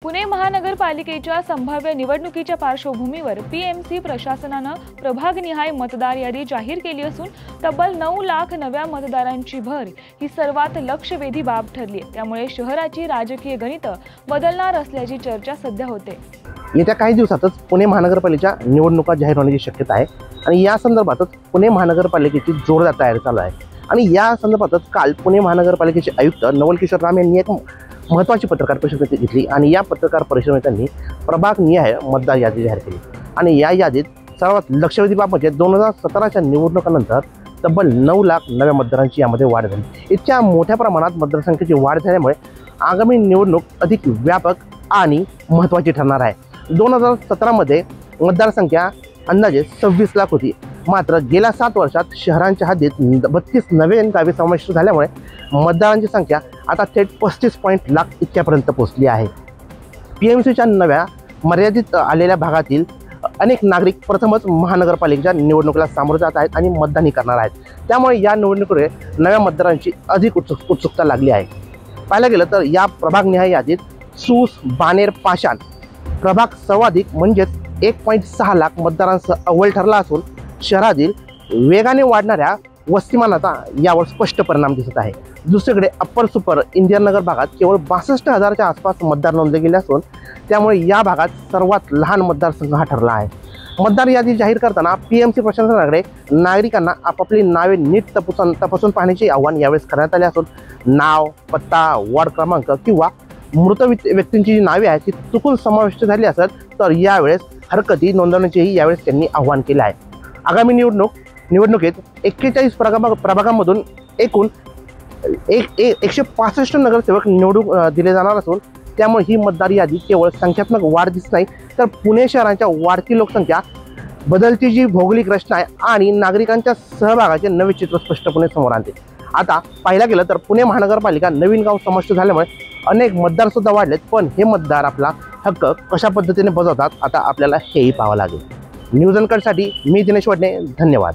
पुणे महानगरपालिकेच्या संभाव्य निवडणुकीच्या पार्श्वभूमीवर पीएमसी प्रशासनाने प्रभागनिहाय मतदार यादी जाहीर केली असून तब्बल 9 लाख नव्या मतदारांची भर ही सर्वात लक्षवेधी बाब ठरली आहे। त्यामुळे शहराची राजकीय गणिते बदलणार असल्याची चर्चा सध्या होते। येत्या काही दिवसातच पुणे महानगरपालिकेच्या निवडणुका जाहीर होण्याची शक्यता आहे आणि या संदर्भातच पुणे महानगरपालिकेची जोरदार तयारी चालू आहे। आणि या संदर्भातच काल पुणे महानगरपालिकेचे आयुक्त नवल किशोर राम यांनी एक महत्त्वाची पत्रकार परिषद घेतली आणि या पत्रकार परिषदेत त्यांनी प्रभागनिहाय मतदार यादी जाहीर केली आणि या यादीत सर्वात लक्षवेधी बाब म्हणजे 2017च्या निवडणुकानंतर तब्बल 9 लाख नव्या मतदारांची यामध्ये वाढ झाली। इतक्या मोठ्या प्रमाणात मतदारसंख्येची वाढ झाल्यामुळे आगामी निवडणूक अधिक व्यापक आणि महत्त्वाची ठरणार आहे। 2017 मध्ये मतदारसंख्या अंदाजे 26 लाख होती, मात्र गेल्या 7 वर्षात शहरांच्या हद्दीत 32 नवे गावे समाविष्ट झाल्यामुळे मतदारांची संख्या आता थेट 35 लाख इतक्यापर्यंत पोहोचली आहे। पीएमसीच्या नव्या मर्यादित आलेल्या भागातील अनेक नागरिक प्रथमच महानगरपालिकेच्या निवडणुकीला सामोरे जात आहेत आणि मतदानी करणार आहेत। त्यामुळे या निवडणुकीमुळे नव्या मतदारांची अधिक उत्सुकता लागली आहे। पाहायला गेलं तर या प्रभागनिहाय यादीत सूस, बाणेर, पाषाण प्रभाग सर्वाधिक म्हणजेच 1.6 लाख मतदारांसह अव्वल ठरला असून शहरातील वेगाने वाढणाऱ्या वस्तीमानाचा यावर स्पष्ट परिणाम दिसत आहे। दुसरीकडे अप्पर सुपर इंडियन नगर भागात केवळ 62,000च्या आसपास मतदार नोंदले गेले असून त्यामुळे या भागात सर्वात लहान मतदारसंघ हा ठरला आहे। मतदार यादी जाहीर करताना पीएमसी प्रशासनाकडे नागरिकांना आपापली नावे नीट तपासून पाहण्याचे आवाहन यावेळेस करण्यात आले असून नाव, पत्ता, वॉर्ड क्रमांक किंवा मृत व्यक्तींची जी नावे आहेत ती चुकून समाविष्ट झाली असेल तर यावेळेस हरकती नोंदवण्याचेही यावेळेस त्यांनी आवाहन केले आहे। आगामी निवडणुकीत 41 प्रभागांमधून एकूण 165 नगरसेवक निवडून दिले जाणार असून त्यामुळे ही मतदार यादी केवळ संख्यात्मक वाढ दिसत नाही तर पुणे शहराच्या वाढती लोकसंख्या, बदलती जी भौगोलिक रचना आहे आणि नागरिकांच्या सहभागाचे नवे चित्र स्पष्टपणे समोर आणते। आता पाहिलं गेलं तर पुणे महानगरपालिका नवीन गाव समाविष्ट झाल्यामुळे अनेक मतदार सुद्धा वाढलेत, पण हे मतदार आपला हक्क कशा पद्धतीने बजावतात आता आपल्याला हेही पाहावं लागेल। न्यूज अनकटसाठी मी दिनेश वडणे, धन्यवाद।